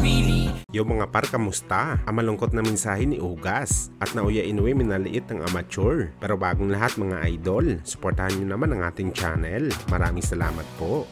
really. Yo mga par, kamusta? Ang malungkot na mensahe ni Ugas at Naoya Inoue minaliit ng amateur. Pero bagong lahat mga idol, suportahan nyo naman ang ating channel. Maraming salamat po.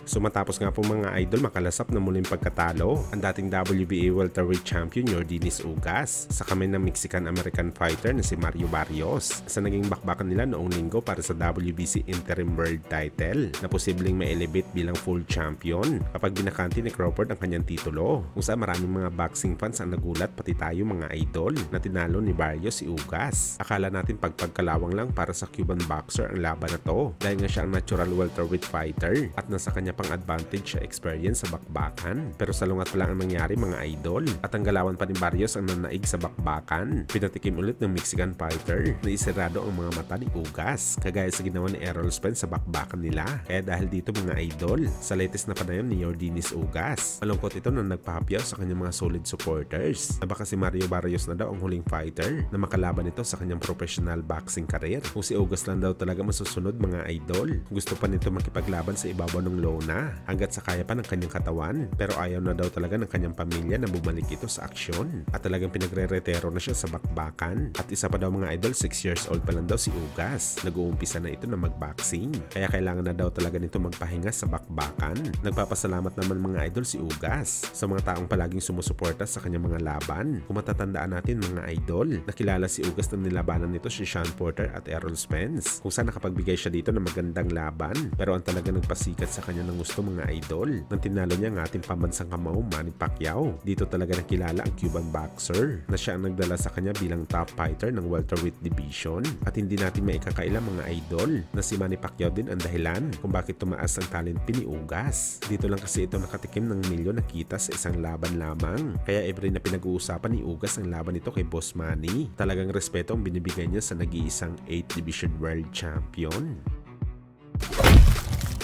So matapos nga po mga idol makalasap na muling pagkatalo ang dating WBA welterweight champion Yordenis Ugas sa kamay ng Mexican-American fighter na si Mario Barrios sa naging bakbakan nila noong linggo para sa WBC Interim World Title na posibleng ma-elevate bilang full champion kapag binakanti ni Crawford ang kanyang titulo, kung saan maraming mga boxing fans ang nagulat pati tayo mga idol na tinalo ni Barrios si Ugas. Akala natin pagkalawang lang para sa Cuban boxer ang laban na to dahil nga siya ang natural welterweight fighter at nasa kanya pang advantage sa experience sa bakbakan. Pero salungat pa lang ang nangyari mga idol at ang galawan pa ni Barrios ang nanaig sa bakbakan. Pinatikim ulit ng Mexican fighter na isirado ang mga mata ni Ugas kagaya sa ginawa ni Errol Spence sa bakbakan nila. Kaya dahil dito mga idol, sa latest na panayon ni Yordenis Ugas, malungkot ito na nagpahapyaw sa kanyang mga solid supporters na baka si Mario Barrios na daw ang huling fighter na makalaban ito sa kanyang professional boxing career. Kung si Ugas lang daw talaga masusunod mga idol, gusto pa nito makipaglaban sa ibabaw ng lona hanggat sa kaya pa ng kanyang katawan, pero ayaw na daw talaga ng kanyang pamilya na bumalik ito sa aksyon at talagang pinagre-retero na siya sa bakbakan. At isa pa daw mga idol, 6 years old pa lang daw si Ugas, nag-uumpisa na ito na magboxing, kaya kailangan na daw talaga nito magpahinga sa bakbakan. Nagpapasalamat naman mga idol si Ugas sa mga taong palaging sumusuporta sa kanyang mga laban. Kung matatandaan natin mga idol, nakilala si Ugas na nilabanan nito si Sean Porter at Errol Spence, kung saan nakapagbigay siya dito ng magandang laban, pero ang talaga nagpasikat sa kanya ng gusto mga idol nang tinalo niya ang ating pambansang kamao Manny Pacquiao. Dito talaga nakilala ang Cuban boxer na siya ang nagdala sa kanya bilang top fighter ng welterweight division. At hindi natin maikakaila mga idol na si Manny Pacquiao din ang dahilan kung bakit tumaas ang talent ni Ugas. Dito lang kasi ito nakatikim ng milyon na kita sa isang laban lamang. Kaya every na pinag-uusapan ni Ugas ang laban nito kay Boss Manny, talagang respeto ang binibigay niya sa nag-iisang 8th Division World Champion.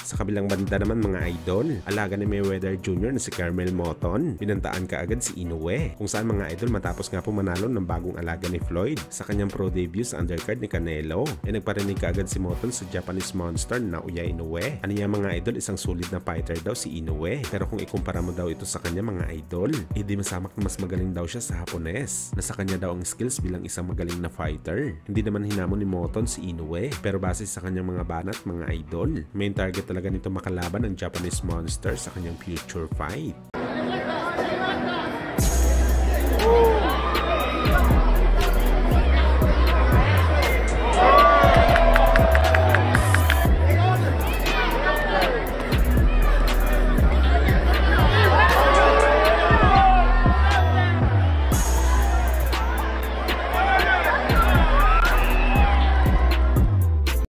Sa kabilang banda naman mga idol, alaga ni Mayweather Jr. na si Carmel Moton, binantaan kaagad si Inoue, kung saan mga idol matapos nga po manalo ng bagong alaga ni Floyd sa kanyang pro debut sa undercard ni Canelo, nagparinig kaagad si Moton sa Japanese monster na Naoya Inoue. Ano niya mga idol, isang sulit na fighter daw si Inoue, pero kung ikumpara mo daw ito sa kanya mga idol, hindi masamak na mas magaling daw siya sa Hapones, na sa kanya daw ang skills bilang isang magaling na fighter. Hindi naman hinamon ni Moton si Inoue, pero base sa kanyang mga banat mga idol, main target talaga nito makalaban ang Japanese monster sa kanyang future fight.